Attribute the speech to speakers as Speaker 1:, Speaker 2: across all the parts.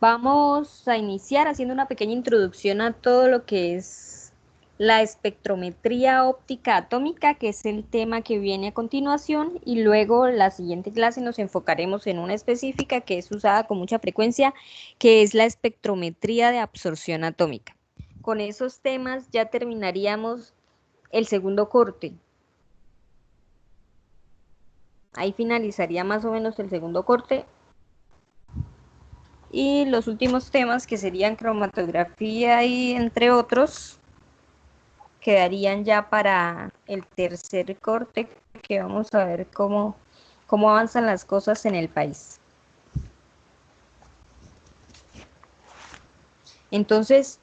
Speaker 1: Vamos a iniciar haciendo una pequeña introducción a todo lo que es la espectrometría óptica atómica, que es el tema que viene a continuación, y luego la siguiente clase nos enfocaremos en una específica que es usada con mucha frecuencia, que es la espectrometría de absorción atómica. Con esos temas ya terminaríamos el segundo corte. Ahí finalizaría más o menos el segundo corte. Y los últimos temas, que serían cromatografía y entre otros, quedarían ya para el tercer corte, que vamos a ver cómo avanzan las cosas en el país. Entonces,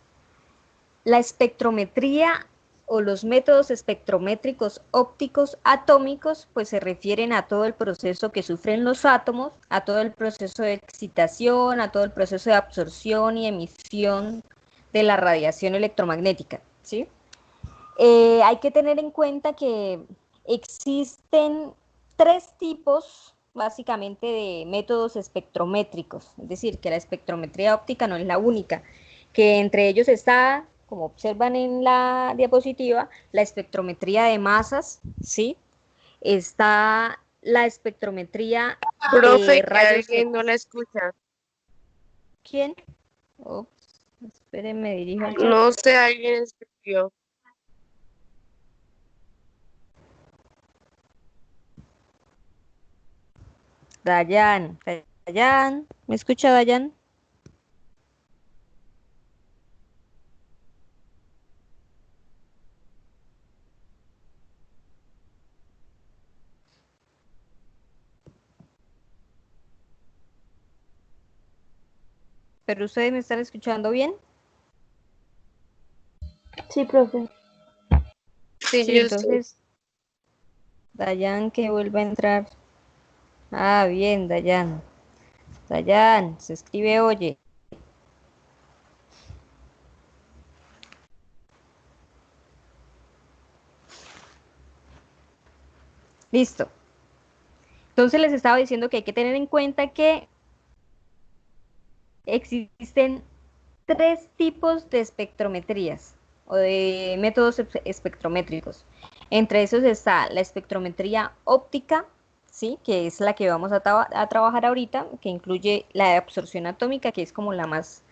Speaker 1: la espectrometría o los métodos espectrométricos ópticos atómicos, pues se refieren a todo el proceso que sufren los átomos, a todo el proceso de excitación, a todo el proceso de absorción y emisión de la radiación electromagnética, ¿sí? Hay que tener en cuenta que existen tres tipos básicamente de métodos espectrométricos, es decir, que la espectrometría óptica no es la única, que entre ellos está, como observan en la diapositiva, la espectrometría de masas, ¿sí? Está la espectrometría de
Speaker 2: Profe, que
Speaker 1: rayos
Speaker 2: alguien no
Speaker 1: X.
Speaker 2: la escucha.
Speaker 1: ¿Quién? Ups, esperen, me dirijo al chat.
Speaker 2: No sé, alguien escribió.
Speaker 1: Dayan, Dayan, ¿me escucha Dayan? ¿Pero ustedes me están escuchando bien?
Speaker 3: Sí, profe.
Speaker 2: Sí,
Speaker 1: Sí,
Speaker 2: yo sí.
Speaker 1: entonces, Dayan que vuelva a entrar. Ah, bien, Dayan. Dayan, se escribe oye. Listo. Entonces les estaba diciendo que hay que tener en cuenta que existen tres tipos de espectrometrías o de métodos espectrométricos. Entre esos está la espectrometría óptica, ¿sí? Que es la que vamos a trabajar ahorita, que incluye la de absorción atómica, que es como la más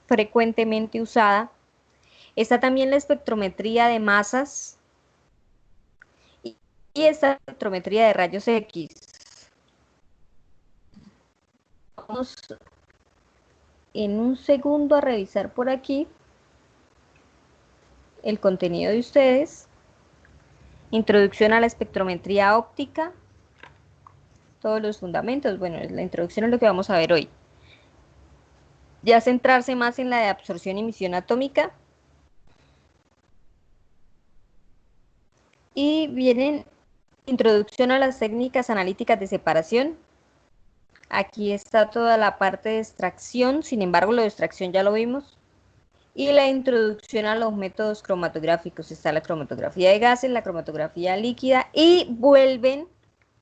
Speaker 1: frecuentemente usada. Está también la espectrometría de masas y esta espectrometría de rayos X. Vamos en un segundo a revisar por aquí el contenido de ustedes. Introducción a la espectrometría óptica, todos los fundamentos. Bueno, la introducción es lo que vamos a ver hoy. Ya centrarse más en la de absorción y emisión atómica. Y vienen introducción a las técnicas analíticas de separación. Aquí está toda la parte de extracción, sin embargo, lo de extracción ya lo vimos. Y la introducción a los métodos cromatográficos. Está la cromatografía de gases, la cromatografía líquida y vuelven,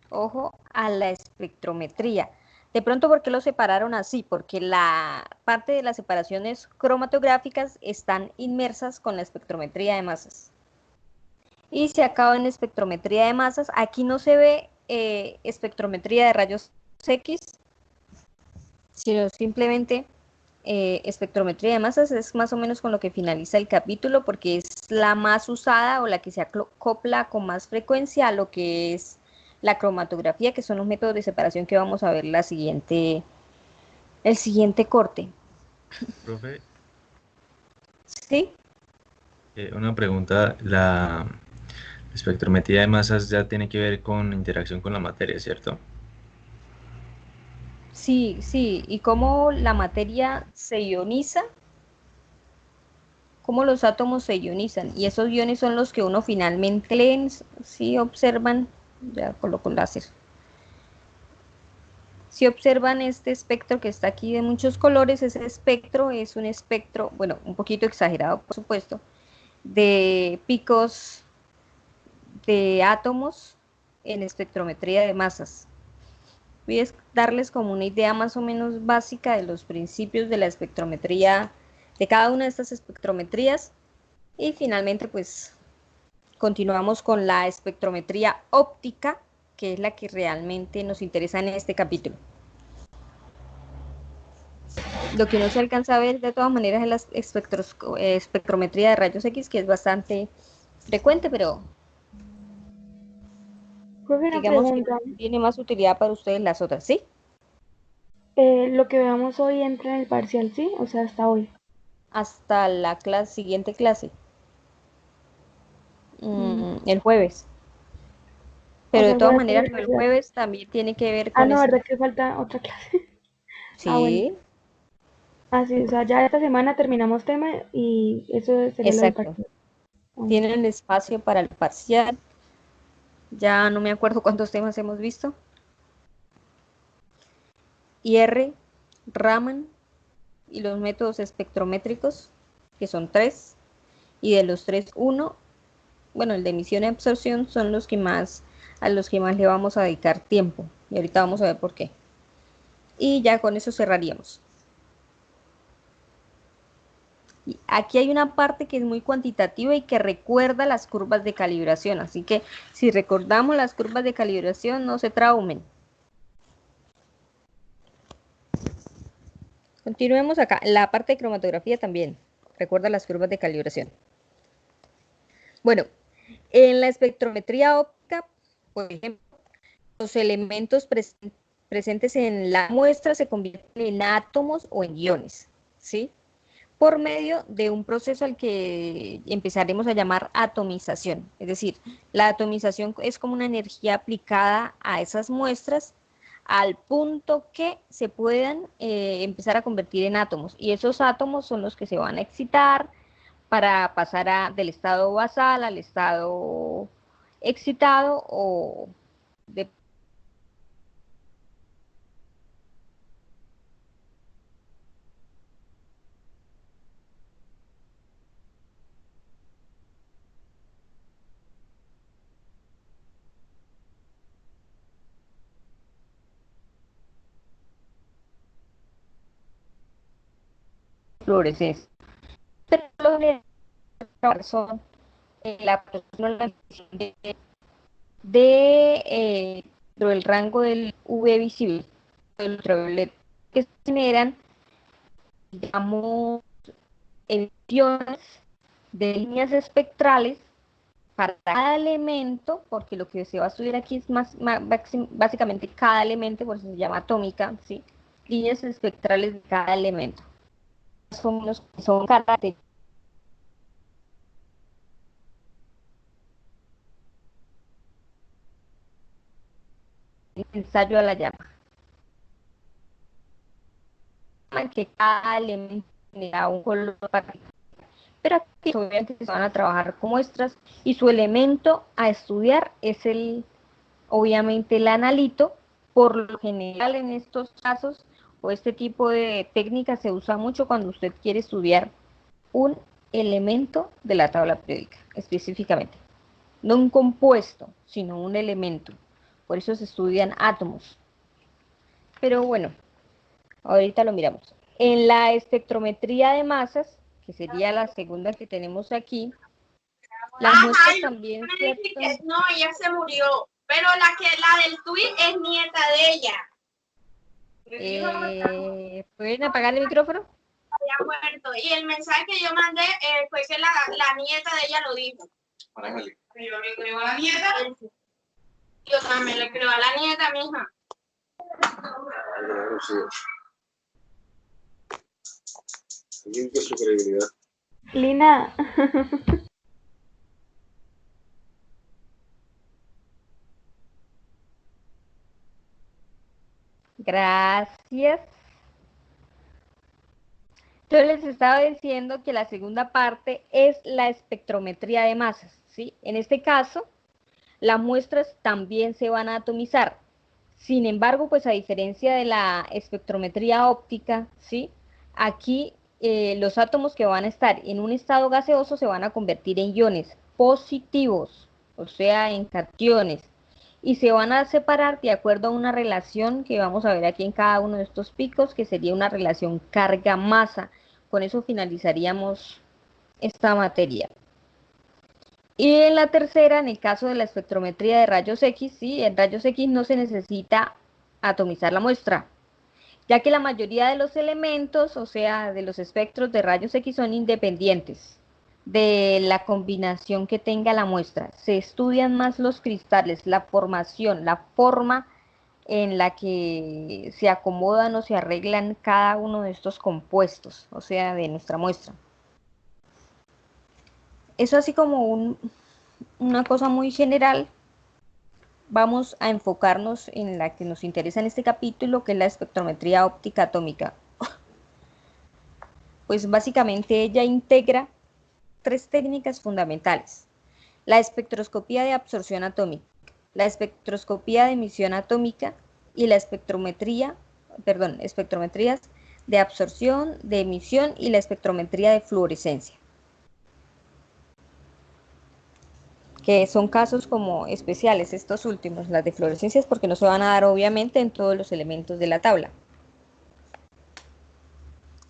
Speaker 1: ojo, a la espectrometría. De pronto, ¿por qué lo separaron así? Porque la parte de las separaciones cromatográficas están inmersas con la espectrometría de masas. Y se acaba en espectrometría de masas. Aquí no se ve espectrometría de rayos X, sino simplemente espectrometría de masas. Es más o menos con lo que finaliza el capítulo, porque es la más usada o la que se acopla con más frecuencia a lo que es la cromatografía, que son los métodos de separación que vamos a ver el siguiente corte.
Speaker 4: Profe,
Speaker 1: ¿Sí?
Speaker 4: una pregunta, la espectrometría de masas ya tiene que ver con interacción con la materia, ¿cierto?
Speaker 1: Sí, sí. ¿Y cómo la materia se ioniza? Cómo los átomos se ionizan, y esos iones son los que uno finalmente lee, si observan, ya coloco el láser, si observan este espectro que está aquí de muchos colores, ese espectro es un espectro, bueno, un poquito exagerado por supuesto, de picos de átomos en espectrometría de masas. voy a darles como una idea más o menos básica de los principios de la espectrometría, de cada una de estas espectrometrías, y finalmente pues continuamos con la espectrometría óptica, que es la que realmente nos interesa en este capítulo. Lo que no se alcanza a ver de todas maneras es la espectrometría de rayos X, que es bastante frecuente, pero
Speaker 3: Profe, una
Speaker 1: digamos que
Speaker 3: pregunta.
Speaker 1: tiene más utilidad para ustedes las otras, ¿sí?
Speaker 3: Lo que veamos hoy entra en el parcial, ¿sí? O sea, hasta hoy.
Speaker 1: Hasta la siguiente clase,
Speaker 3: Mm.
Speaker 1: el jueves.
Speaker 3: O
Speaker 1: Pero
Speaker 3: sea,
Speaker 1: de
Speaker 3: el
Speaker 1: todas
Speaker 3: jueves
Speaker 1: maneras,
Speaker 3: tiene
Speaker 1: el
Speaker 3: parcial.
Speaker 1: jueves también tiene que ver
Speaker 3: Ah,
Speaker 1: con
Speaker 3: no,
Speaker 1: eso.
Speaker 3: ¿verdad que falta otra clase? Ah, bueno.
Speaker 1: Sí,
Speaker 3: Ah, sí, o sea, ya esta semana terminamos tema y eso sería lo del
Speaker 1: exacto.
Speaker 3: parcial. Ah,
Speaker 1: Tienen espacio para el parcial. Ya no me acuerdo cuántos temas hemos visto. IR, Raman y los métodos espectrométricos, que son 3. Y de los 3, 1, bueno, el de emisión y absorción son los que más, a los que más le vamos a dedicar tiempo. Y ahorita vamos a ver por qué. Y ya con eso cerraríamos. Y aquí hay una parte que es muy cuantitativa y que recuerda las curvas de calibración. Así que si recordamos las curvas de calibración, no se traumen. Continuemos acá. La parte de cromatografía también. Recuerda las curvas de calibración. Bueno, en la espectrometría óptica, por ejemplo, los elementos presentes en la muestra se convierten en átomos o en iones, ¿sí? Por medio de un proceso al que empezaremos a llamar atomización. Es decir, la atomización es como una energía aplicada a esas muestras al punto que se puedan empezar a convertir en átomos. Y esos átomos son los que se van a excitar para pasar del estado basal al estado excitado o de fluorescencia. Pero son la personalización dentro del rango del UV visible, del ultravioleta, que se generan, digamos, emisiones de líneas espectrales para cada elemento, porque lo que se va a estudiar aquí es básicamente cada elemento, por eso se llama atómica, ¿sí? Líneas espectrales de cada elemento. Son características del ensayo a la llama, que cada elemento genera un color particular. Pero aquí obviamente se van a trabajar con muestras y su elemento a estudiar es obviamente el analito. Por lo general en estos casos o este tipo de técnica se usa mucho cuando usted quiere estudiar un elemento de la tabla periódica específicamente, no un compuesto, sino un elemento. Por eso se estudian átomos. Pero bueno, ahorita lo miramos. En la espectrometría de masas, que sería la segunda que tenemos aquí, las muestras
Speaker 2: Ay,
Speaker 1: también,
Speaker 2: me
Speaker 1: ¿cierto?
Speaker 2: dice que no, ella se murió. Pero la del tweet es nieta de ella.
Speaker 1: ¿Pueden apagar el micrófono?
Speaker 2: Había muerto. Y el mensaje que yo mandé fue que la nieta de ella lo dijo. Yo le creo a la nieta. Yo también le creo a la nieta, mija.
Speaker 5: Limpia su credibilidad.
Speaker 3: Lina,
Speaker 1: Gracias. Yo les estaba diciendo que la segunda parte es la espectrometría de masas, ¿sí? En este caso, las muestras también se van a atomizar. Sin embargo, pues a diferencia de la espectrometría óptica, ¿sí? Aquí los átomos que van a estar en un estado gaseoso se van a convertir en iones positivos, o sea, en cationes. y se van a separar de acuerdo a una relación que vamos a ver aquí en cada uno de estos picos, que sería una relación carga-masa. Con eso finalizaríamos esta materia. Y en la tercera, en el caso de la espectrometría de rayos X, sí, en rayos X no se necesita atomizar la muestra, ya que la mayoría de los elementos, o sea, de los espectros de rayos X son independientes de la combinación que tenga la muestra. Se estudian más los cristales, la formación, la forma en la que se acomodan o se arreglan cada uno de estos compuestos, o sea, de nuestra muestra. Eso así como una cosa muy general. Vamos a enfocarnos en la que nos interesa en este capítulo, que es la espectrometría óptica atómica. Pues básicamente ella integra tres técnicas fundamentales: la espectroscopía de absorción atómica, la espectroscopía de emisión atómica y la espectrometrías de absorción, de emisión y la espectrometría de fluorescencia, que son casos como especiales estos últimos, las de fluorescencias, porque no se van a dar obviamente en todos los elementos de la tabla.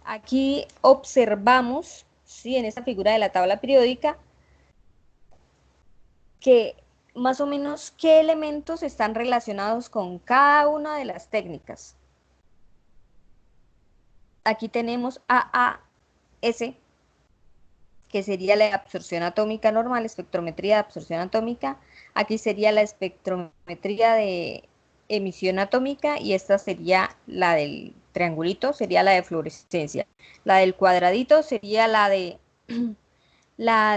Speaker 1: Aquí observamos, ¿sí?, en esta figura de la tabla periódica, que más o menos qué elementos están relacionados con cada una de las técnicas. Aquí tenemos AAS, que sería la absorción atómica normal, espectrometría de absorción atómica. Aquí sería la espectrometría de emisión atómica y esta sería la del triangulito, sería la de fluorescencia. La del cuadradito sería la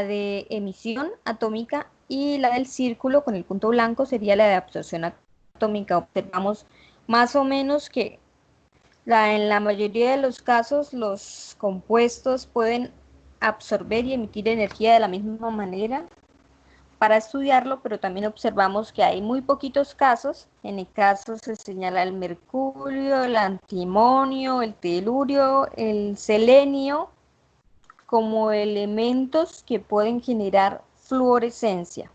Speaker 1: de emisión atómica y la del círculo con el punto blanco sería la de absorción atómica. Observamos más o menos que en la mayoría de los casos los compuestos pueden absorber y emitir energía de la misma manera para estudiarlo, pero también observamos que hay muy poquitos casos. En el caso se señala el mercurio, el antimonio, el telurio, el selenio como elementos que pueden generar fluorescencia.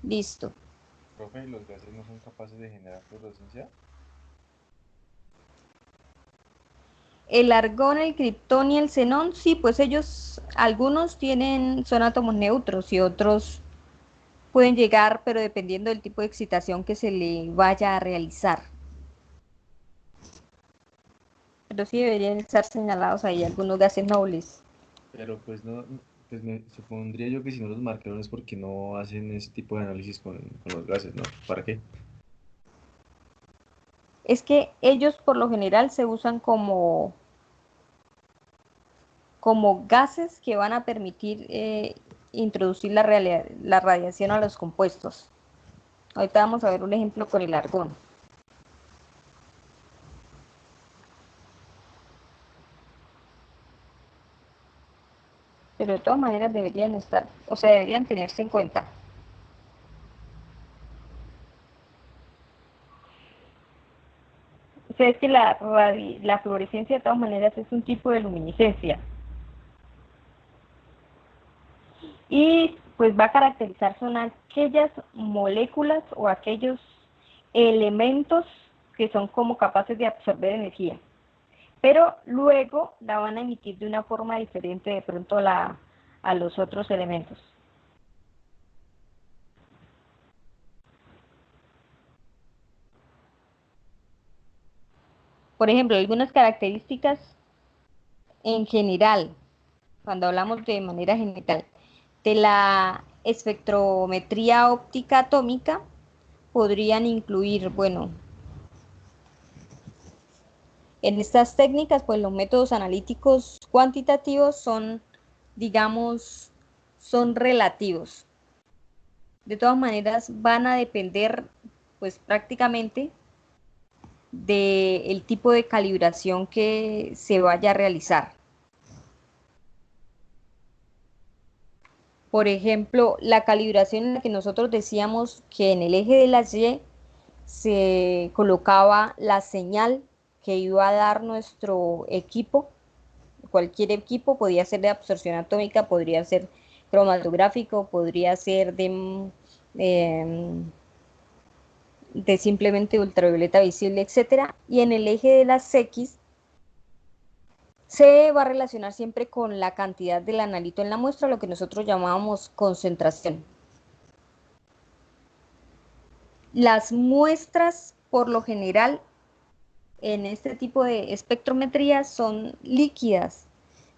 Speaker 1: Listo.
Speaker 4: Profe, ¿los gases no son capaces de generar fluorescencia?
Speaker 1: El argón, el criptón y el xenón, sí, pues ellos, algunos son átomos neutros y otros pueden llegar, pero dependiendo del tipo de excitación que se le vaya a realizar. Pero sí deberían estar señalados ahí algunos gases nobles.
Speaker 4: Pero pues no, pues me supondría yo que si no los marcaron es porque no hacen ese tipo de análisis con los gases, ¿no? ¿Para qué?
Speaker 1: Es que ellos por lo general se usan como gases que van a permitir introducir la radiación a los compuestos. Ahorita vamos a ver un ejemplo con el argón. Pero de todas maneras deberían estar, o sea, deberían tenerse en cuenta. O sea, es que la fluorescencia de todas maneras es un tipo de luminiscencia. Y pues va a caracterizar son aquellas moléculas o aquellos elementos que son como capaces de absorber energía, pero luego la van a emitir de una forma diferente de pronto a los otros elementos. Por ejemplo, algunas características en general, cuando hablamos de manera general, de la espectrometría óptica atómica, podrían incluir, bueno, en estas técnicas, pues los métodos analíticos cuantitativos son, digamos, son relativos. De todas maneras, van a depender, pues prácticamente, del tipo de calibración que se vaya a realizar. Por ejemplo, la calibración en la que nosotros decíamos que en el eje de las Y se colocaba la señal que iba a dar nuestro equipo cualquier equipo, podría ser de absorción atómica, podría ser cromatográfico, podría ser de simplemente ultravioleta visible, etcétera. Y en el eje de las X se va a relacionar siempre con la cantidad del analito en la muestra, lo que nosotros llamábamos concentración. Las muestras, por lo general, en este tipo de espectrometría son líquidas.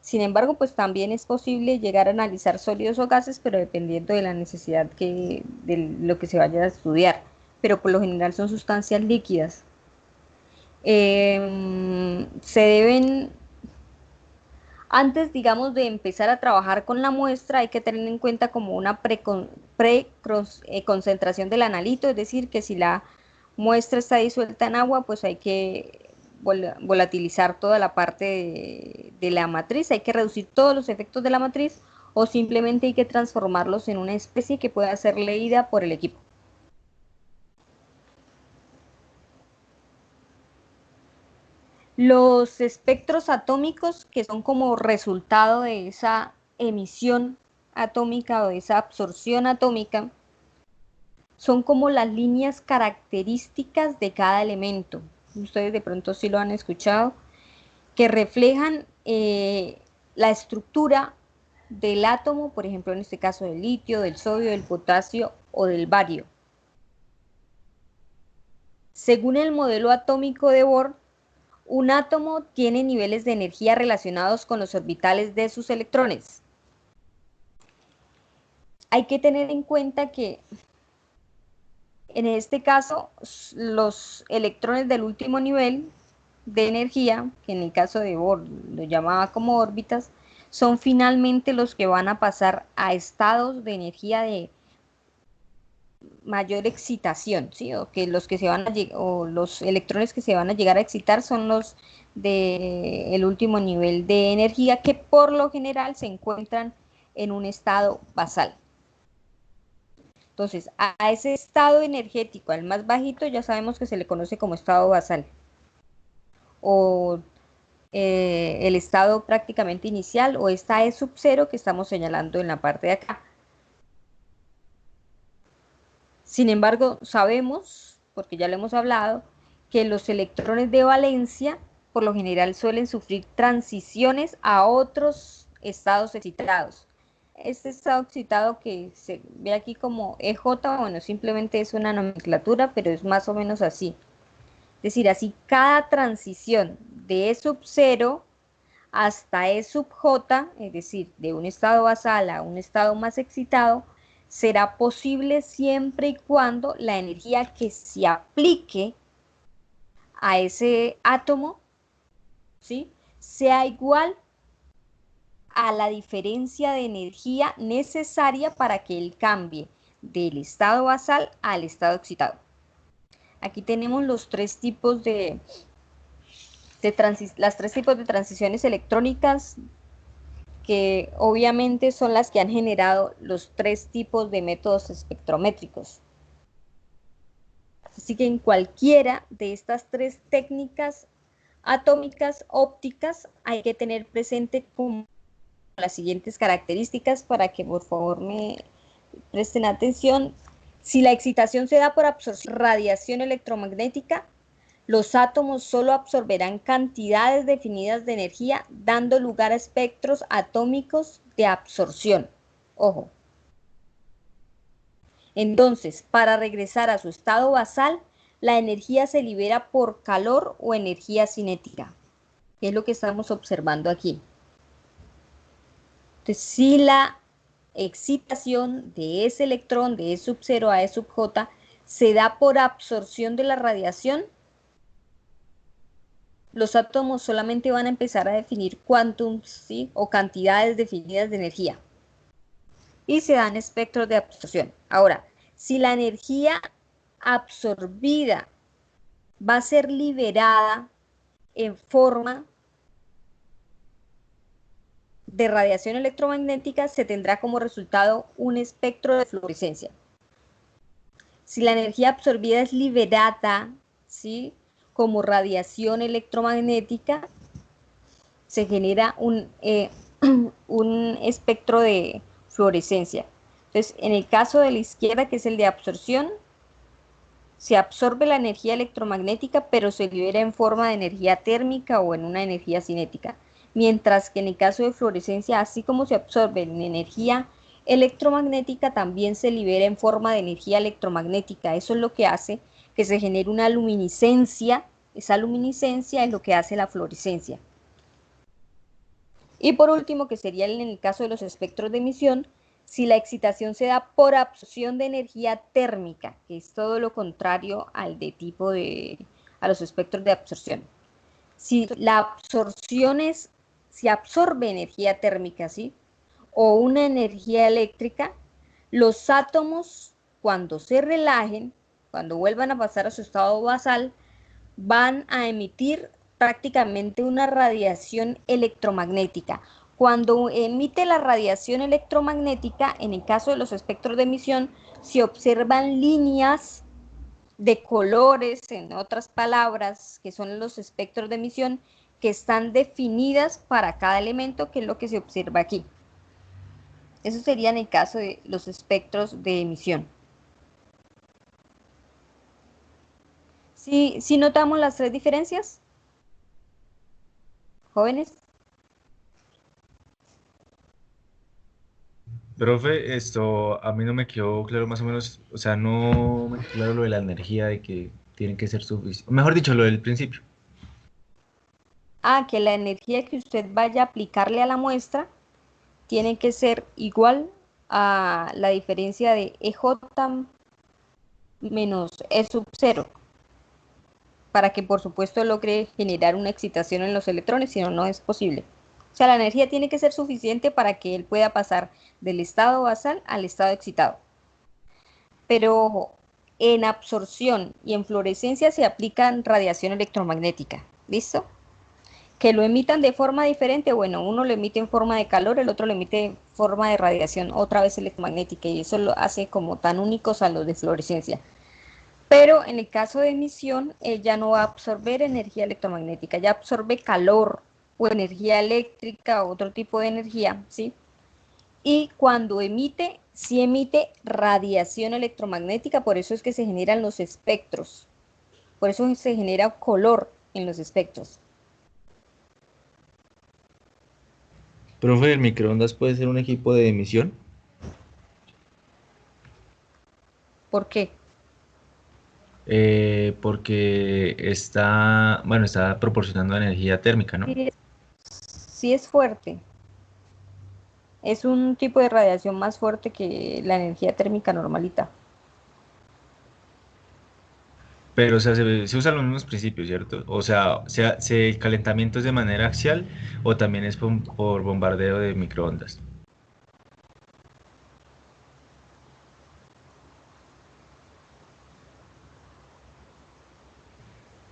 Speaker 1: Sin embargo, pues también es posible llegar a analizar sólidos o gases, pero dependiendo de la necesidad de lo que se vaya a estudiar. Pero por lo general son sustancias líquidas. Se deben, antes, digamos, de empezar a trabajar con la muestra, hay que tener en cuenta como una concentración del analito, es decir, que si la muestra está disuelta en agua, pues hay que volatilizar toda la parte de la matriz, hay que reducir todos los efectos de la matriz, o simplemente hay que transformarlos en una especie que pueda ser leída por el equipo. Los espectros atómicos, que son como resultado de esa emisión atómica o de esa absorción atómica, son como las líneas características de cada elemento. Ustedes de pronto sí lo han escuchado, que reflejan la estructura del átomo, por ejemplo, en este caso del litio, del sodio, del potasio o del bario. Según el modelo atómico de Bohr, un átomo tiene niveles de energía relacionados con los orbitales de sus electrones. Hay que tener en cuenta que en este caso los electrones del último nivel de energía, que en el caso de Bohr lo llamaba como órbitas, son finalmente los que van a pasar a estados de energía de mayor excitación, ¿sí? O que los que se van a o los electrones que se van a llegar a excitar son los del último nivel de energía, que por lo general se encuentran en un estado basal. Entonces, a ese estado energético, al más bajito, ya sabemos que se le conoce como estado basal, o el estado prácticamente inicial, o esta E sub 0 que estamos señalando en la parte de acá. Sin embargo, sabemos, porque ya lo hemos hablado, que los electrones de valencia por lo general suelen sufrir transiciones a otros estados excitados. Este estado excitado que se ve aquí como EJ, bueno, simplemente es una nomenclatura, pero es más o menos así. Es decir, así cada transición de E sub 0 hasta E sub J, es decir, de un estado basal a un estado más excitado, será posible siempre y cuando la energía que se aplique a ese átomo, ¿sí?, sea igual a la diferencia de energía necesaria para que él cambie del estado basal al estado excitado. Aquí tenemos los tres tipos las tres tipos de transiciones electrónicas, que obviamente son las que han generado los tres tipos de métodos espectrométricos. Así que en cualquiera de estas tres técnicas atómicas ópticas hay que tener presente como las siguientes características para que por favor me presten atención. Si la excitación se da por absorción, radiación electromagnética, los átomos solo absorberán cantidades definidas de energía, dando lugar a espectros atómicos de absorción. Ojo. Entonces, para regresar a su estado basal, la energía se libera por calor o energía cinética, que es lo que estamos observando aquí. Entonces, si la excitación de ese electrón de E sub 0 a E sub J se da por absorción de la radiación, los átomos solamente van a empezar a definir quantums, ¿sí?, o cantidades definidas de energía, y se dan espectros de absorción. Ahora, si la energía absorbida va a ser liberada en forma de radiación electromagnética, se tendrá como resultado un espectro de fluorescencia. Si la energía absorbida es liberada, ¿sí?, como radiación electromagnética, se genera un espectro de fluorescencia. Entonces, en el caso de la izquierda, que es el de absorción, se absorbe la energía electromagnética, pero se libera en forma de energía térmica o en una energía cinética. Mientras que en el caso de fluorescencia, así como se absorbe en energía electromagnética, también se libera en forma de energía electromagnética. Eso es lo que hace que se genere una luminiscencia. Esa luminiscencia es lo que hace la fluorescencia. Y por último, que sería en el caso de los espectros de emisión, si la excitación se da por absorción de energía térmica, que es todo lo contrario al de tipo a los espectros de absorción. Si la absorción si absorbe energía térmica, ¿sí? O una energía eléctrica, los átomos, cuando se relajen, cuando vuelvan a pasar a su estado basal, van a emitir prácticamente una radiación electromagnética. Cuando emite la radiación electromagnética, en el caso de los espectros de emisión, se observan líneas de colores, en otras palabras, que son los espectros de emisión, que están definidas para cada elemento, que es lo que se observa aquí. Eso sería en el caso de los espectros de emisión. ¿Sí notamos las tres diferencias? Jóvenes.
Speaker 4: Profe, esto a mí no me quedó claro más o menos, o sea, no me quedó claro lo de la energía, de que tienen que ser suficientes, mejor dicho, lo del principio.
Speaker 1: Que la energía que usted vaya a aplicarle a la muestra tiene que ser igual a la diferencia de EJ menos E sub 0, para que por supuesto logre generar una excitación en los electrones, si no, no es posible. O sea, la energía tiene que ser suficiente para que él pueda pasar del estado basal al estado excitado. Pero ojo, en absorción y en fluorescencia se aplican radiación electromagnética. ¿Listo? Que lo emitan de forma diferente, bueno, uno lo emite en forma de calor, el otro lo emite en forma de radiación, otra vez electromagnética, y eso lo hace como tan únicos a los de fluorescencia. Pero en el caso de emisión, ella no va a absorber energía electromagnética, ya absorbe calor o energía eléctrica o otro tipo de energía, ¿sí? Y cuando emite, sí emite radiación electromagnética, por eso es que se generan los espectros, por eso se genera color en los espectros.
Speaker 4: Profe, ¿el microondas puede ser un equipo de emisión?
Speaker 1: ¿Por qué?
Speaker 4: Porque está, bueno, está proporcionando energía térmica, ¿no?
Speaker 1: Sí es fuerte. Es un tipo de radiación más fuerte que la energía térmica normalita.
Speaker 4: Pero, o sea, se usan los mismos principios, ¿cierto? O sea, el calentamiento es de manera axial o también es por bombardeo de microondas.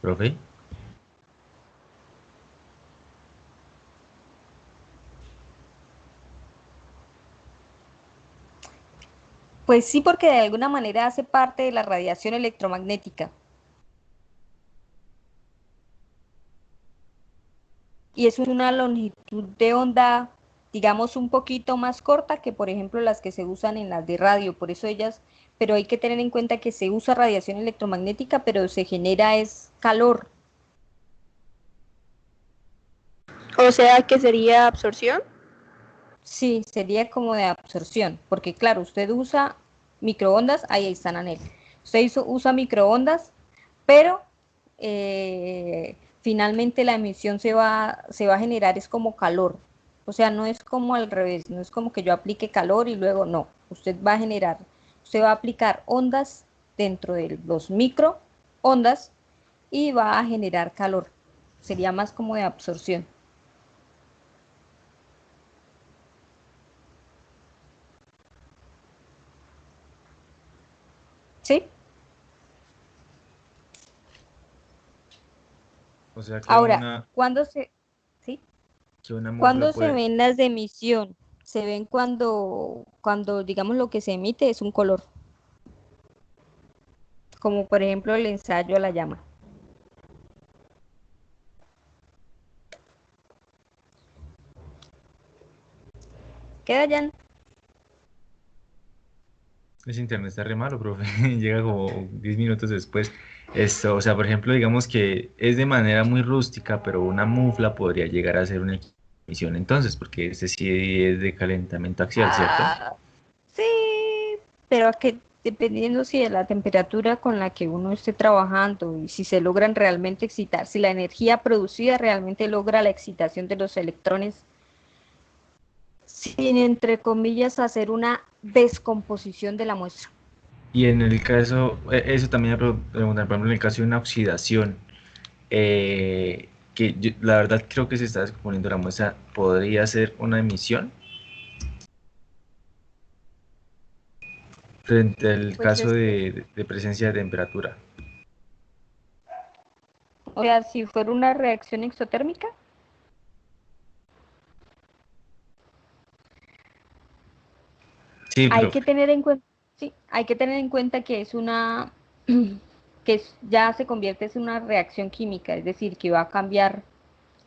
Speaker 4: ¿Profe?
Speaker 1: Pues sí, porque de alguna manera hace parte de la radiación electromagnética. Y es una longitud de onda, digamos, un poquito más corta que, por ejemplo, las que se usan en las de radio. Por eso ellas, pero hay que tener en cuenta que se usa radiación electromagnética, pero se genera es calor.
Speaker 3: O sea, que sería absorción.
Speaker 1: Sí, sería como de absorción, porque claro, usted usa microondas, ahí están Anel. Usted usa microondas, pero finalmente la emisión se va a generar es como calor. O sea, no es como al revés, no es como que yo aplique calor y luego no. Usted va a aplicar ondas dentro de los microondas y va a generar calor. Sería más como de absorción. ¿Sí?
Speaker 4: O sea,
Speaker 1: Ahora, ¿sí?
Speaker 4: que una muestra
Speaker 1: ¿Cuándo se
Speaker 4: puede...
Speaker 1: ven las de emisión? Se ven cuando, digamos, lo que se emite es un color, como por ejemplo el ensayo a la llama. ¿Queda, Jan?
Speaker 4: Ese internet está re malo, profe. Llega como 10 minutos después. Esto, o sea, por ejemplo, digamos que es de manera muy rústica, pero una mufla podría llegar a ser una emisión entonces, porque ese sí es de calentamiento axial, ¿cierto?
Speaker 1: Ah, sí, pero a que dependiendo si de la temperatura con la que uno esté trabajando y si se logran realmente excitar, si la energía producida realmente logra la excitación de los electrones, sin entre comillas hacer una descomposición de la muestra.
Speaker 4: Y en el caso, eso también me preguntan, por ejemplo, en el caso de una oxidación, la verdad creo que se está descomponiendo la muestra, ¿podría ser una emisión? Frente al
Speaker 1: Pues
Speaker 4: caso
Speaker 1: es que,
Speaker 4: de presencia de temperatura.
Speaker 1: o sea, si fuera una reacción exotérmica,
Speaker 4: Sí,
Speaker 1: hay
Speaker 4: profe.
Speaker 1: que tener en cuenta, sí, hay que tener en cuenta que es una, ya se convierte en una reacción química, es decir, que va a cambiar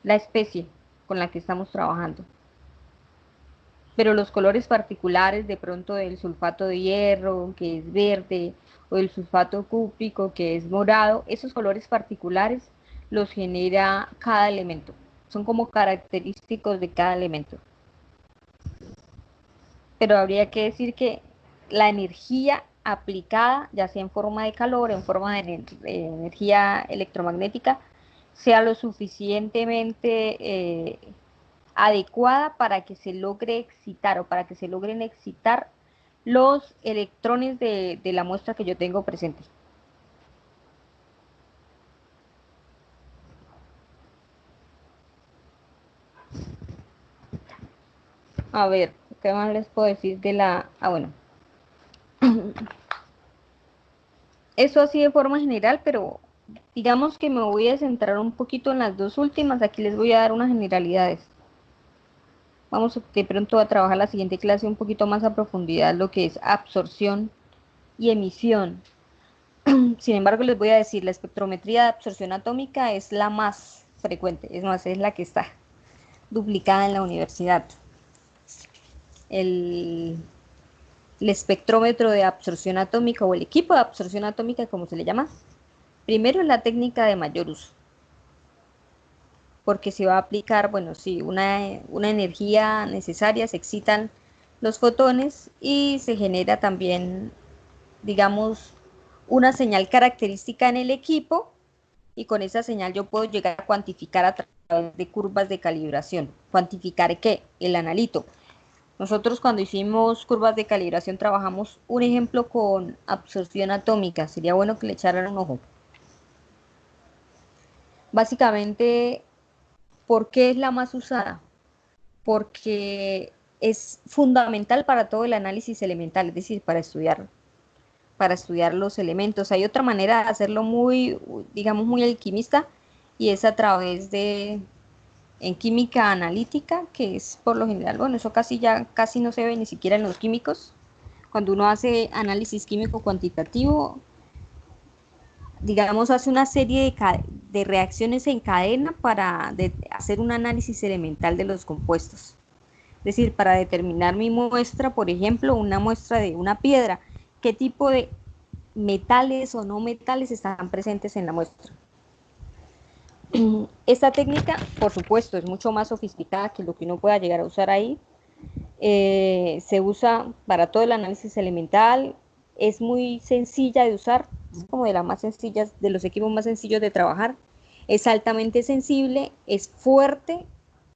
Speaker 1: la especie con la que estamos trabajando. Pero los colores particulares de pronto del sulfato de hierro, que es verde, o del sulfato cúprico, que es morado, esos colores particulares los genera cada elemento. Son como característicos de cada elemento. Pero habría que decir que la energía aplicada, ya sea en forma de calor, en forma de energía electromagnética, sea lo suficientemente adecuada para que se logre excitar o para que se logren excitar los electrones de la muestra que yo tengo presente. A ver, ¿qué más les puedo decir de la... Ah, bueno. Eso así de forma general, pero digamos que me voy a centrar un poquito en las dos últimas. Aquí les voy a dar unas generalidades. Vamos de pronto a trabajar la siguiente clase un poquito más a profundidad lo que es absorción y emisión. Sin embargo, les voy a decir, la espectrometría de absorción atómica es la más frecuente, es más, es la que está duplicada en la universidad. El, el espectrómetro de absorción atómica o el equipo de absorción atómica, como se le llama, primero es la técnica de mayor uso, porque se va a aplicar, bueno, sí, una energía necesaria, se excitan los fotones y se genera también, digamos, una señal característica en el equipo y con esa señal yo puedo llegar a cuantificar a través de curvas de calibración. ¿Cuantificar qué? El analito. Nosotros cuando hicimos curvas de calibración trabajamos un ejemplo con absorción atómica. Sería bueno que le echaran un ojo. Básicamente, ¿por qué es la más usada? Porque es fundamental para todo el análisis elemental, es decir, para estudiar los elementos. Hay otra manera de hacerlo muy, digamos, muy alquimista, y es a través de, en química analítica, que es por lo general, bueno, eso casi no se ve ni siquiera en los químicos. Cuando uno hace análisis químico cuantitativo, digamos, hace una serie de reacciones en cadena para hacer un análisis elemental de los compuestos. Es decir, para determinar mi muestra, por ejemplo, una muestra de una piedra, qué tipo de metales o no metales están presentes en la muestra. Esta técnica, por supuesto, es mucho más sofisticada que lo que uno pueda llegar a usar ahí. Se usa para todo el análisis elemental, es muy sencilla de usar, es como de las más sencillas, de los equipos más sencillos de trabajar, es altamente sensible, es fuerte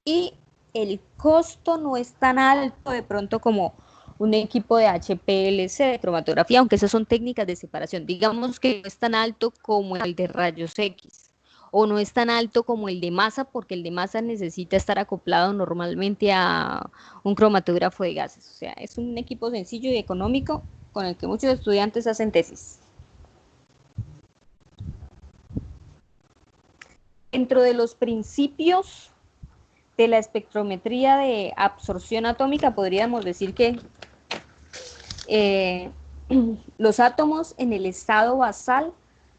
Speaker 1: y el costo no es tan alto de pronto como un equipo de HPLC de cromatografía, aunque esas son técnicas de separación. Digamos que no es tan alto como el de rayos X, o no es tan alto como el de masa, porque el de masa necesita estar acoplado normalmente a un cromatógrafo de gases. O sea, es un equipo sencillo y económico con el que muchos estudiantes hacen tesis. Dentro de los principios de la espectrometría de absorción atómica, podríamos decir que los átomos en el estado basal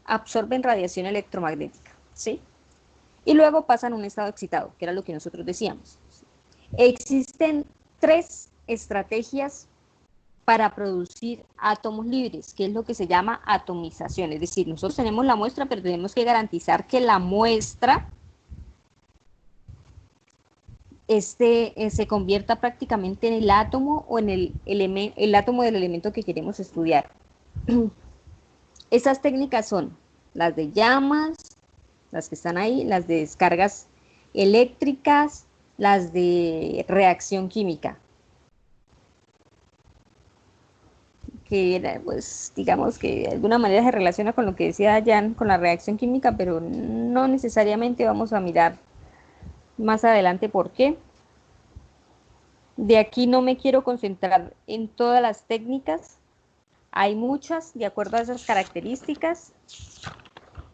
Speaker 1: absorben radiación electromagnética, ¿sí? Y luego pasan a un estado excitado, que era lo que nosotros decíamos. Existen tres estrategias para producir átomos libres, que es lo que se llama atomización. Es decir, nosotros tenemos la muestra, pero tenemos que garantizar que la muestra se convierta prácticamente en el átomo o en el átomo del elemento que queremos estudiar. Esas técnicas son las de llamas, las que están ahí, las de descargas eléctricas, las de reacción química. Que pues digamos que de alguna manera se relaciona con lo que decía Jan, con la reacción química, pero no necesariamente. Vamos a mirar más adelante por qué. De aquí no me quiero concentrar en todas las técnicas, hay muchas de acuerdo a esas características.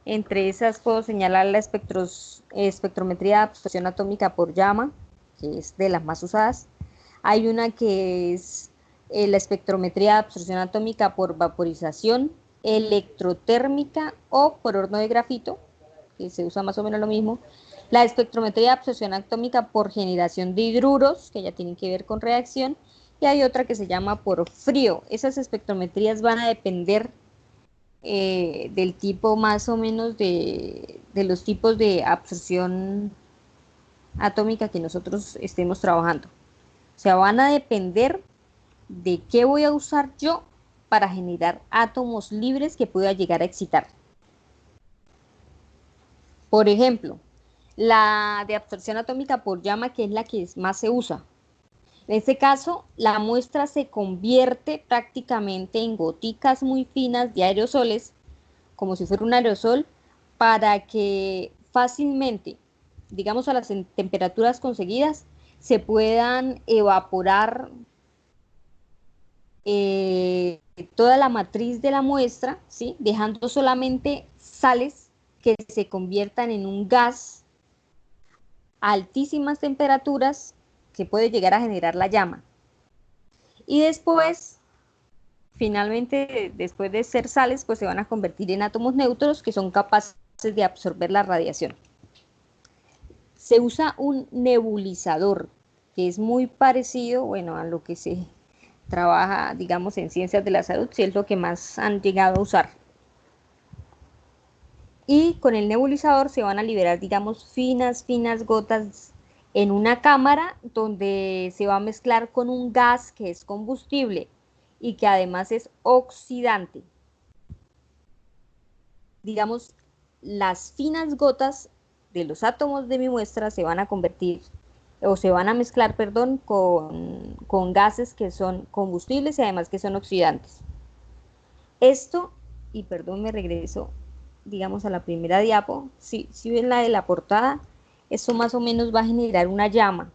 Speaker 1: Entre esas puedo señalar la espectrometría de absorción atómica por llama, que es de las más usadas. Hay una que es la espectrometría de absorción atómica por vaporización electrotérmica o por horno de grafito, que se usa más o menos lo mismo. La espectrometría de absorción atómica por generación de hidruros, que ya tienen que ver con reacción. Y hay otra que se llama por frío. Esas espectrometrías van a depender del tipo más o menos de los tipos de absorción atómica que nosotros estemos trabajando. O sea, van a depender de qué voy a usar yo para generar átomos libres que pueda llegar a excitar. Por ejemplo, la de absorción atómica por llama, que es la que más se usa. En este caso, la muestra se convierte prácticamente en goticas muy finas de aerosoles, como si fuera un aerosol, para que fácilmente, digamos a las temperaturas conseguidas, se puedan evaporar toda la matriz de la muestra, ¿sí? Dejando solamente sales que se conviertan en un gas a altísimas temperaturas que puede llegar a generar la llama. Y después, finalmente, después de ser sales, pues se van a convertir en átomos neutros que son capaces de absorber la radiación. Se usa un nebulizador, que es muy parecido, bueno, a lo que se trabaja, digamos, en ciencias de la salud, si es lo que más han llegado a usar. Y con el nebulizador se van a liberar, digamos, finas gotas en una cámara donde se va a mezclar con un gas que es combustible y que además es oxidante. Digamos, las finas gotas de los átomos de mi muestra se van a convertir o se van a mezclar, perdón, con gases que son combustibles y además que son oxidantes. Esto, y perdón, me regreso, digamos, a la primera diapo. Si ven la de la portada, eso más o menos va a generar una llama.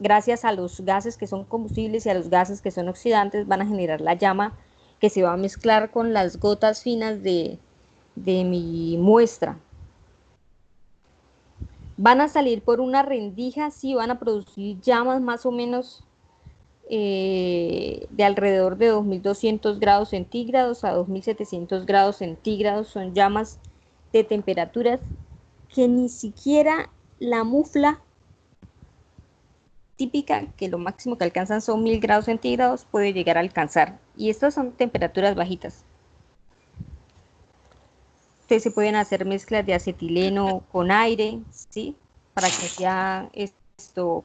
Speaker 1: Gracias a los gases que son combustibles y a los gases que son oxidantes, van a generar la llama que se va a mezclar con las gotas finas de mi muestra. Van a salir por una rendija, sí, van a producir llamas más o menos de alrededor de 2200 grados centígrados a 2700 grados centígrados. Son llamas de temperaturas que ni siquiera la mufla típica, que lo máximo que alcanzan son 1000 grados centígrados, puede llegar a alcanzar. Y estas son temperaturas bajitas. Entonces se pueden hacer mezclas de acetileno con aire, ¿sí? Para que sea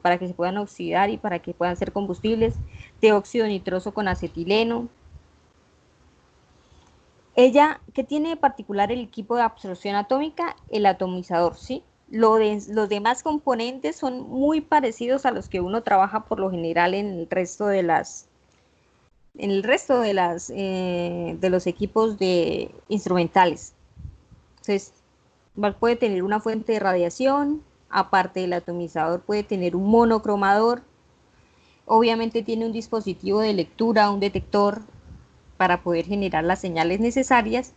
Speaker 1: para que se puedan oxidar y para que puedan ser combustibles, de óxido nitroso con acetileno. ¿Qué tiene de particular el equipo de absorción atómica? El atomizador, ¿sí? Los demás componentes son muy parecidos a los que uno trabaja por lo general en el resto de los equipos instrumentales. Entonces, puede tener una fuente de radiación, aparte del atomizador puede tener un monocromador, obviamente tiene un dispositivo de lectura, un detector, para poder generar las señales necesarias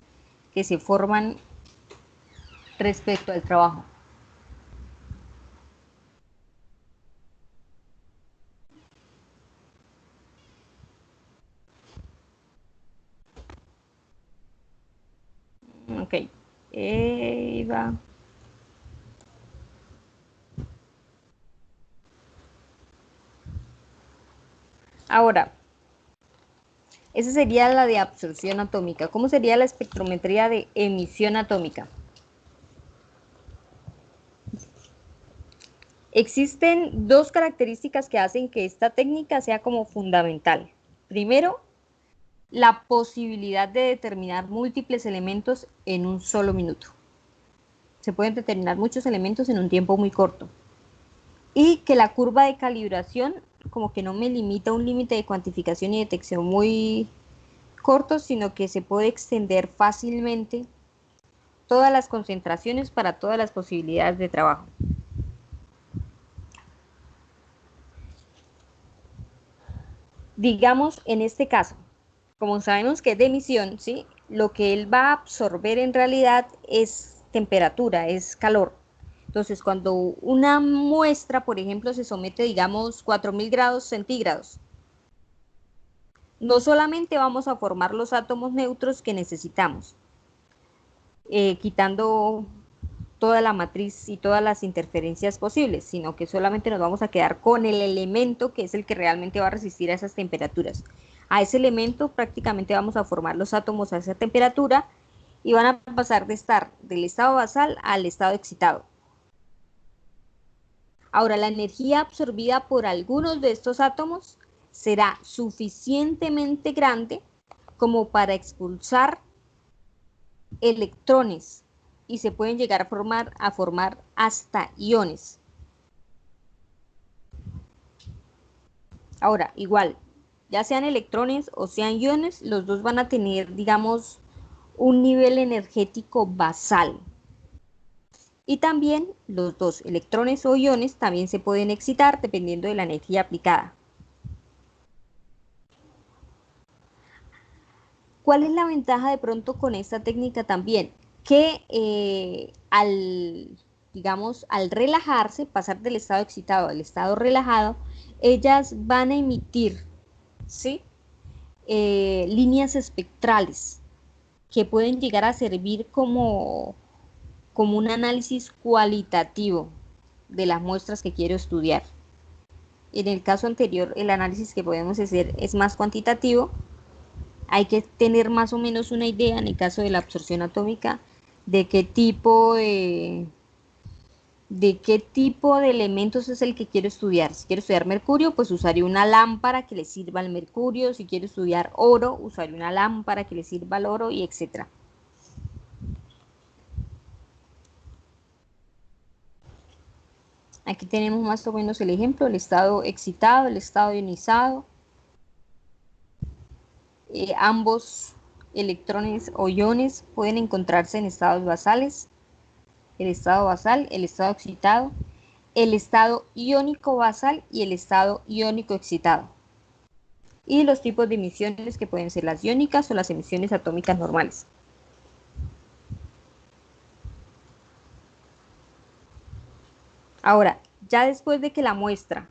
Speaker 1: que se forman respecto al trabajo. Ok, Ahora, esa sería la de absorción atómica. ¿Cómo sería la espectrometría de emisión atómica? Existen dos características que hacen que esta técnica sea como fundamental. Primero, la posibilidad de determinar múltiples elementos en un solo minuto. Se pueden determinar muchos elementos en un tiempo muy corto. Y que la curva de calibración como que no me limita a un límite de cuantificación y detección muy corto, sino que se puede extender fácilmente todas las concentraciones para todas las posibilidades de trabajo. Digamos, en este caso, como sabemos que es de emisión, ¿sí? Lo que él va a absorber en realidad es temperatura, es calor. Entonces, cuando una muestra, por ejemplo, se somete, digamos, 4000 grados centígrados, no solamente vamos a formar los átomos neutros que necesitamos, quitando toda la matriz y todas las interferencias posibles, sino que solamente nos vamos a quedar con el elemento que es el que realmente va a resistir a esas temperaturas. A ese elemento prácticamente vamos a formar los átomos a esa temperatura y van a pasar de estar del estado basal al estado excitado. Ahora, la energía absorbida por algunos de estos átomos será suficientemente grande como para expulsar electrones y se pueden llegar a formar hasta iones. Ahora, igual, ya sean electrones o sean iones, los dos van a tener, digamos, un nivel energético basal. Y también los dos electrones o iones también se pueden excitar dependiendo de la energía aplicada. ¿Cuál es la ventaja de pronto con esta técnica también? Que digamos, al relajarse, pasar del estado excitado al estado relajado, ellas van a emitir, ¿sí? Líneas espectrales que pueden llegar a servir como un análisis cualitativo de las muestras que quiero estudiar. En el caso anterior, el análisis que podemos hacer es más cuantitativo. Hay que tener más o menos una idea, en el caso de la absorción atómica, de qué tipo de elementos es el que quiero estudiar. Si quiero estudiar mercurio, pues usaré una lámpara que le sirva al mercurio. Si quiero estudiar oro, usaré una lámpara que le sirva al oro, y etcétera. Aquí tenemos más o menos el ejemplo, el estado excitado, el estado ionizado. Ambos electrones o iones pueden encontrarse en estados basales. El estado basal, el estado excitado, el estado iónico basal y el estado iónico excitado. Y los tipos de emisiones que pueden ser las iónicas o las emisiones atómicas normales. Ahora, ya después de que la muestra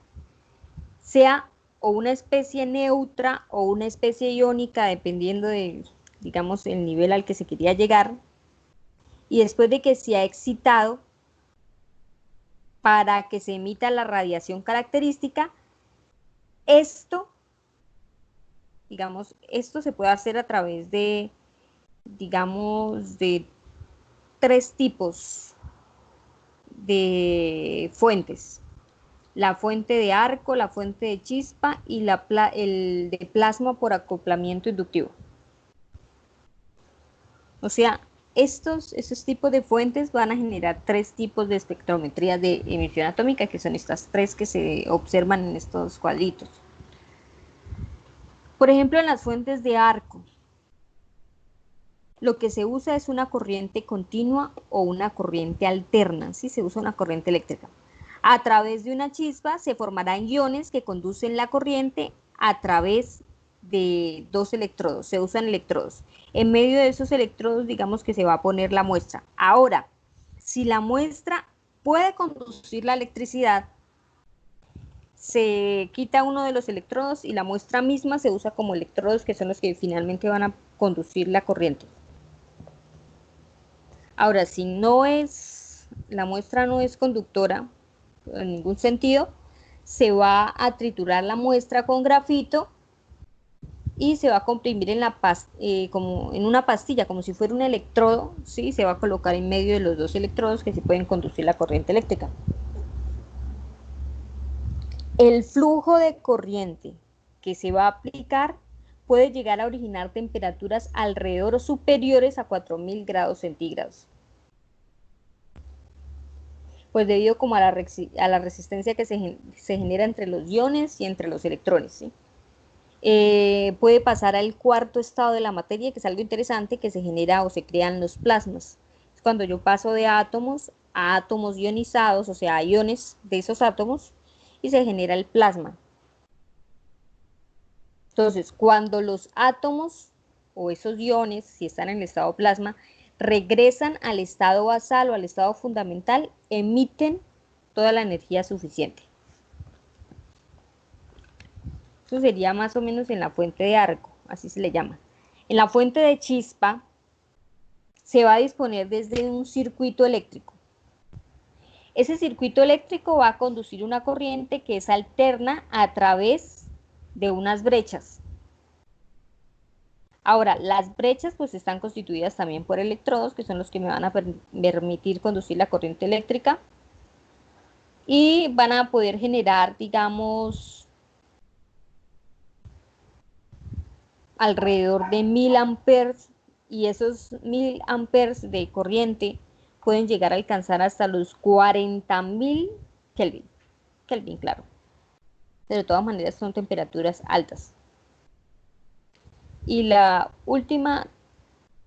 Speaker 1: sea o una especie neutra o una especie iónica, dependiendo de, digamos, el nivel al que se quería llegar, y después de que se ha excitado para que se emita la radiación característica, esto se puede hacer a través de, digamos, de tres tipos de fuentes. La fuente de arco, la fuente de chispa y el de plasma por acoplamiento inductivo. O sea, esos tipos de fuentes van a generar tres tipos de espectrometría de emisión atómica, que son estas tres que se observan en estos cuadritos. Por ejemplo, en las fuentes de arco, lo que se usa es una corriente continua o una corriente alterna, ¿sí? Se usa una corriente eléctrica. A través de una chispa se formarán iones que conducen la corriente a través de dos electrodos, se usan electrodos. En medio de esos electrodos, digamos que se va a poner la muestra. Ahora, si la muestra puede conducir la electricidad, se quita uno de los electrodos y la muestra misma se usa como electrodos, que son los que finalmente van a conducir la corriente. Ahora, si la muestra no es conductora en ningún sentido, se va a triturar la muestra con grafito y se va a comprimir en como en una pastilla, como si fuera un electrodo, ¿sí? Se va a colocar en medio de los dos electrodos que se pueden conducir la corriente eléctrica. El flujo de corriente que se va a aplicar puede llegar a originar temperaturas alrededor o superiores a 4000 grados centígrados. Pues debido como a la resistencia que se genera entre los iones y entre los electrones, ¿sí? Puede pasar al cuarto estado de la materia, que es algo interesante, que se genera o se crean los plasmas. Es cuando yo paso de átomos a átomos ionizados, o sea, a iones de esos átomos, y se genera el plasma. Entonces, cuando los átomos o esos iones, si están en el estado plasma, regresan al estado basal o al estado fundamental, emiten toda la energía suficiente. Eso sería más o menos en la fuente de arco, así se le llama. En la fuente de chispa se va a disponer desde un circuito eléctrico. Ese circuito eléctrico va a conducir una corriente que es alterna a través de unas brechas. Ahora, las brechas pues están constituidas también por electrodos, que son los que me van a permitir conducir la corriente eléctrica, y van a poder generar, digamos, alrededor de 1000 amperes, y esos 1000 amperes de corriente pueden llegar a alcanzar hasta los 40.000 Kelvin. Kelvin, claro. Pero de todas maneras son temperaturas altas. Y la última,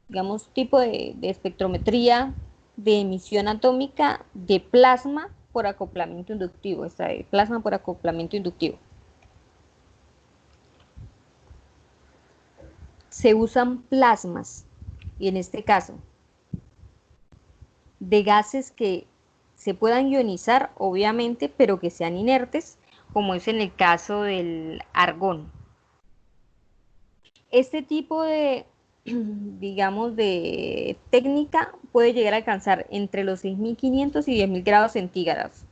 Speaker 1: digamos, tipo de espectrometría de emisión atómica de plasma por acoplamiento inductivo. Esta de plasma por acoplamiento inductivo. Se usan plasmas, y en este caso, de gases que se puedan ionizar, obviamente, pero que sean inertes, como es en el caso del argón. Este tipo de, digamos, de técnica puede llegar a alcanzar entre los 6500 y 10.000 grados centígrados.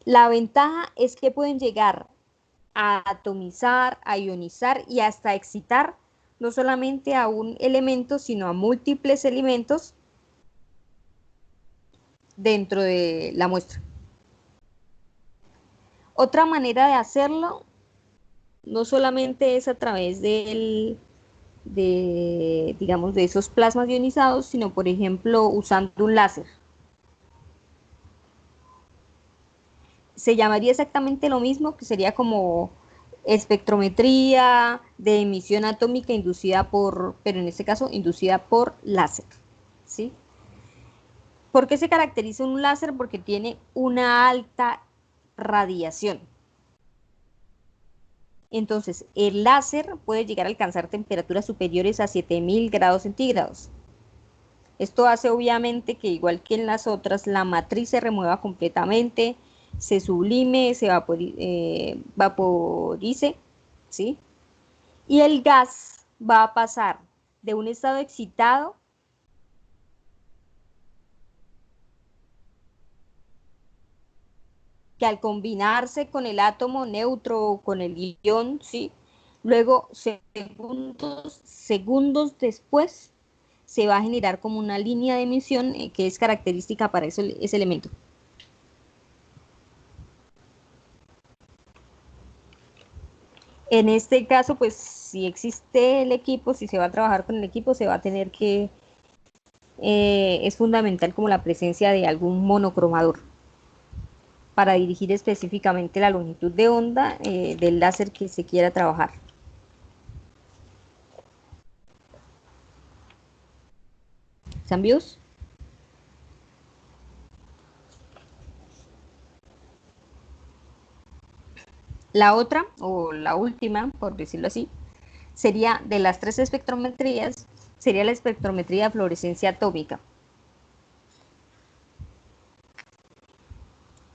Speaker 1: La ventaja es que pueden llegar a atomizar, a ionizar y hasta excitar no solamente a un elemento, sino a múltiples elementos dentro de la muestra. Otra manera de hacerlo no solamente es a través digamos, de esos plasmas ionizados, sino por ejemplo usando un láser. Se llamaría exactamente lo mismo, que sería como espectrometría de emisión atómica inducida pero en este caso inducida por láser, ¿sí? ¿Por qué se caracteriza un láser? Porque tiene una alta radiación. Entonces, el láser puede llegar a alcanzar temperaturas superiores a 7000 grados centígrados. Esto hace obviamente que, igual que en las otras, la matriz se remueva completamente, se sublime, se vaporice, ¿sí? Y el gas va a pasar de un estado excitado que al combinarse con el átomo neutro o con el ion, ¿sí? Luego, segundos después, se va a generar como una línea de emisión que es característica para ese elemento. En este caso, pues si existe el equipo, si se va a trabajar con el equipo, se va a tener que, es fundamental como la presencia de algún monocromador para dirigir específicamente la longitud de onda del láser que se quiera trabajar. ¿Están vivos? La otra, o la última, por decirlo así, sería de las tres espectrometrías, sería la espectrometría de fluorescencia atómica.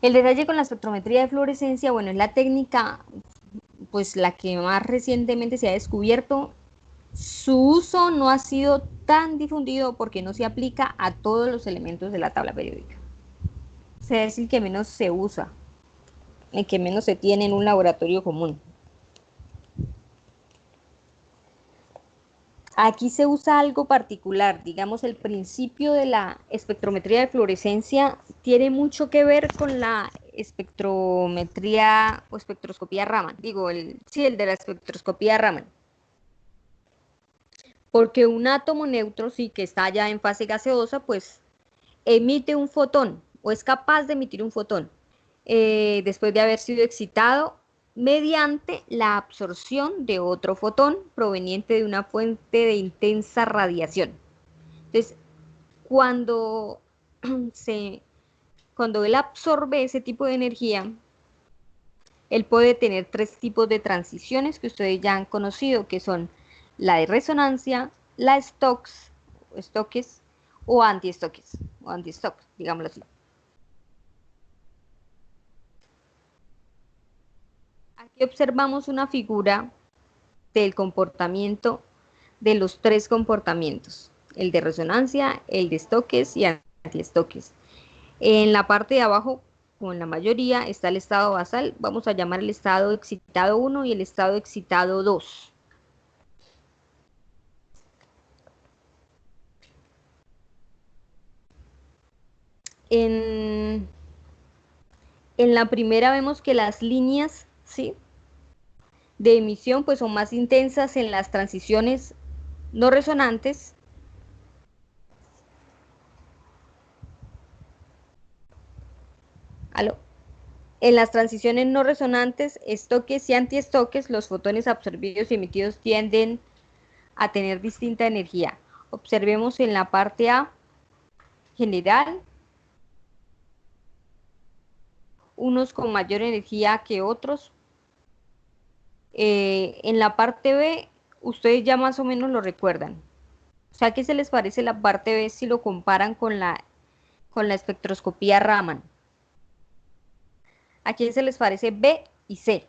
Speaker 1: El detalle con la espectrometría de fluorescencia, bueno, es la técnica, pues la que más recientemente se ha descubierto. Su uso no ha sido tan difundido porque no se aplica a todos los elementos de la tabla periódica. O sea, es el que menos se usa, el que menos se tiene en un laboratorio común. Aquí se usa algo particular, digamos, el principio de la espectrometría de fluorescencia tiene mucho que ver con la espectrometría o espectroscopía Raman, digo, el de la espectroscopía Raman. Porque un átomo neutro, sí, que está ya en fase gaseosa, pues emite un fotón o es capaz de emitir un fotón después de haber sido excitado mediante la absorción de otro fotón proveniente de una fuente de intensa radiación. Entonces, cuando, cuando él absorbe ese tipo de energía, él puede tener tres tipos de transiciones que ustedes ya han conocido, que son la de resonancia, la Stokes o anti-Stokes, digámoslo así. Aquí observamos una figura del comportamiento de los tres comportamientos, el de resonancia, el de Stokes y anti-Stokes. En la parte de abajo, como en la mayoría, está el estado basal, vamos a llamar el estado excitado 1 y el estado excitado 2. En la primera vemos que las líneas, ¿sí?, de emisión pues son más intensas en las transiciones no resonantes. ¿Aló? En las transiciones no resonantes, Stokes y anti-Stokes, los fotones absorbidos y emitidos tienden a tener distinta energía. Observemos en la parte A general, unos con mayor energía que otros. En la parte B, ustedes ya más o menos lo recuerdan. O sea, ¿qué se les parece la parte B si lo comparan con la espectroscopía Raman? ¿A quién se les parece B y C?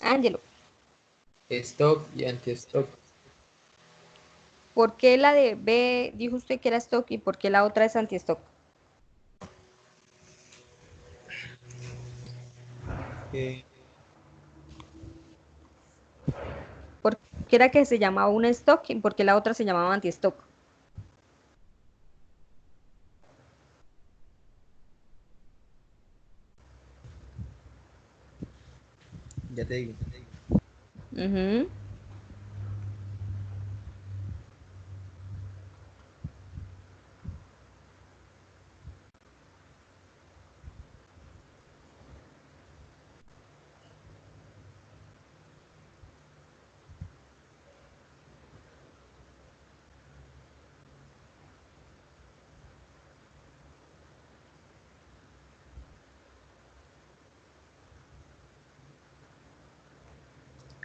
Speaker 1: Ángelo.
Speaker 6: Stock y anti-stock.
Speaker 1: ¿Por qué la de B dijo usted que era stock y por qué la otra es anti-stock? ¿Por qué era que se llamaba una stock y por qué la otra se llamaba anti-stock?
Speaker 6: Ya te digo.
Speaker 1: Uh-huh.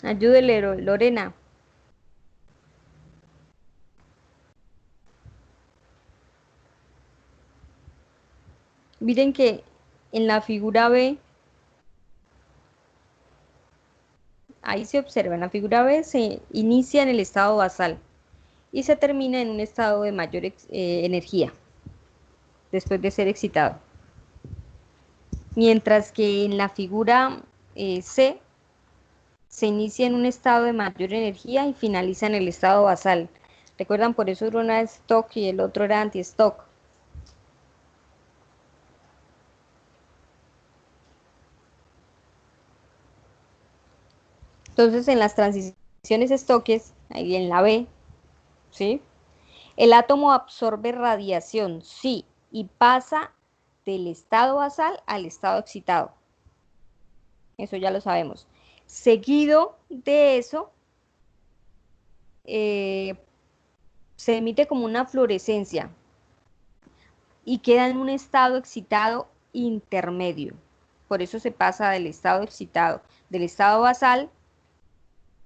Speaker 1: Ayúdele, Lorena. Miren que en la figura B, ahí se observa, en la figura B se inicia en el estado basal y se termina en un estado de mayor energía después de ser excitado. Mientras que en la figura C se inicia en un estado de mayor energía y finaliza en el estado basal. ¿Recuerdan? Por eso uno era stock y el otro era anti-stock. Entonces, en las transiciones Stokes, ahí en la B, ¿sí?, el átomo absorbe radiación, sí, y pasa del estado basal al estado excitado. Eso ya lo sabemos. Seguido de eso, se emite como una fluorescencia y queda en un estado excitado intermedio. Por eso se pasa del estado excitado, del estado basal,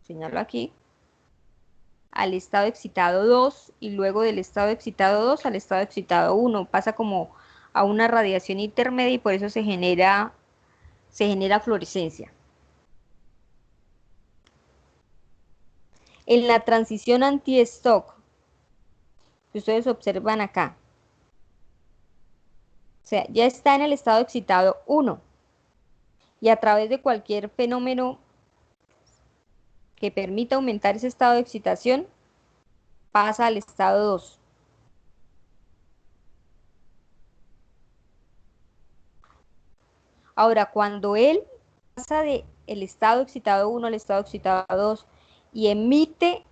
Speaker 1: señalo aquí, al estado excitado 2 y luego del estado excitado 2 al estado excitado 1. Pasa como a una radiación intermedia y por eso se genera fluorescencia. En la transición anti-stock, que ustedes observan acá, o sea, ya está en el estado excitado 1 y a través de cualquier fenómeno que permita aumentar ese estado de excitación pasa al estado 2. Ahora, cuando él pasa del estado excitado 1 al estado excitado 2 y emite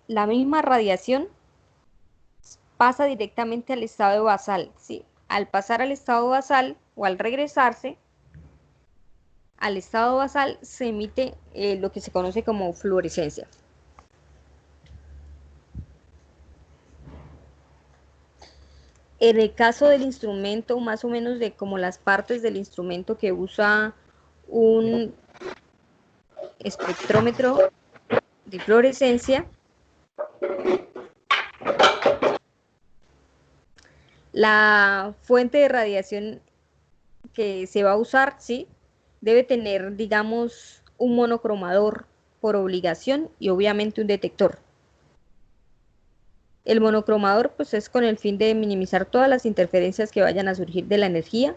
Speaker 1: la misma radiación, pasa directamente al estado basal, ¿sí? Al pasar al estado basal o al regresarse al estado basal se emite lo que se conoce como fluorescencia. En el caso del instrumento, más o menos de como las partes del instrumento que usa un espectrómetro de fluorescencia, la fuente de radiación que se va a usar, ¿sí?, debe tener, digamos, un monocromador por obligación y obviamente un detector. El monocromador pues es con el fin de minimizar todas las interferencias que vayan a surgir de la energía.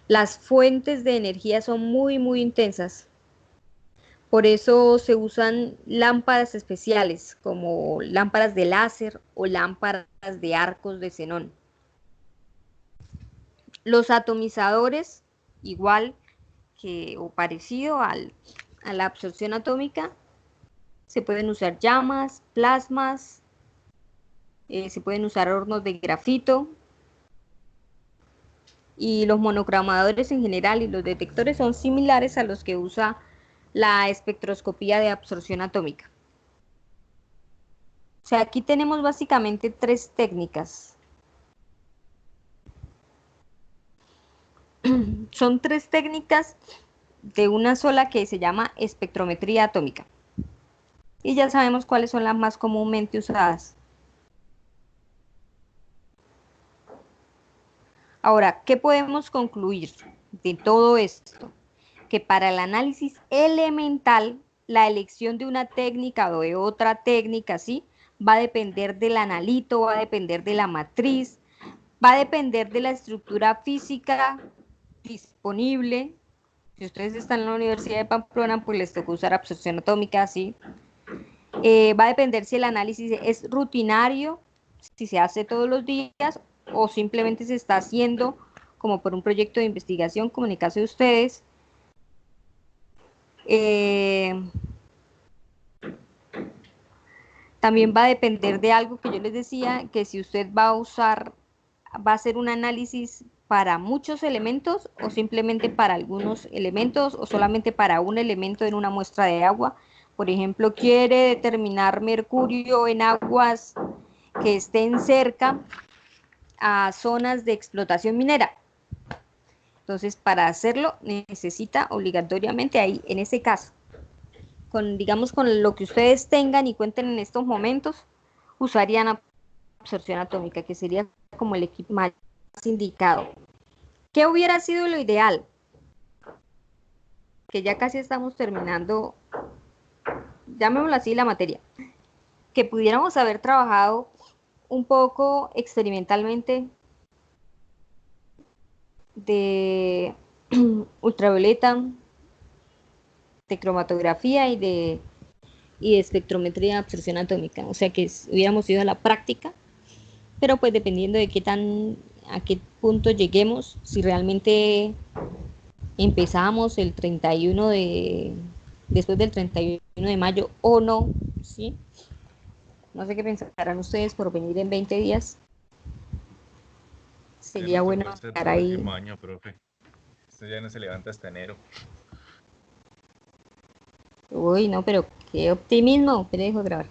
Speaker 1: Las fuentes de energía son muy intensas. Por eso se usan lámparas especiales como lámparas de láser o lámparas de arcos de xenón. Los atomizadores, igual que o parecido a la absorción atómica, se pueden usar llamas, plasmas, se pueden usar hornos de grafito, y los monocromadores en general y los detectores son similares a los que usa la espectroscopía de absorción atómica. O sea, aquí tenemos básicamente 3 técnicas. Son 3 técnicas de una sola que se llama espectrometría atómica. Y ya sabemos cuáles son las más comúnmente usadas. Ahora, ¿qué podemos concluir de todo esto? Que para el análisis elemental, la elección de una técnica o de otra técnica, ¿sí?, va a depender del analito, va a depender de la matriz, va a depender de la estructura física disponible. Si ustedes están en la Universidad de Pamplona, pues les tocó usar absorción atómica, ¿sí? Va a depender si el análisis es rutinario, si se hace todos los días o simplemente se está haciendo como por un proyecto de investigación, como en el caso de ustedes. También va a depender de algo que yo les decía, que si usted va a hacer un análisis para muchos elementos o simplemente para algunos elementos o solamente para un elemento en una muestra de agua. Por ejemplo, quiere determinar mercurio en aguas que estén cerca a zonas de explotación minera. Entonces, para hacerlo necesita obligatoriamente ahí, en ese caso, digamos con lo que ustedes tengan y cuenten en estos momentos, usarían absorción atómica, que sería como el equipo más indicado. ¿Qué hubiera sido lo ideal? Que ya casi estamos terminando, llamémoslo así, la materia. Que pudiéramos haber trabajado un poco experimentalmente de ultravioleta, de cromatografía y de espectrometría de absorción atómica, o sea que hubiéramos ido a la práctica, pero pues dependiendo de a qué punto lleguemos, si realmente empezamos el 31 después del 31 de mayo o no, ¿sí? No sé qué pensarán ustedes por venir en 20 días. Sería bueno estar ahí.
Speaker 4: Año, profe. Esto ya no se levanta hasta enero.
Speaker 1: Uy, no, pero qué optimismo. Pero dejo grabar.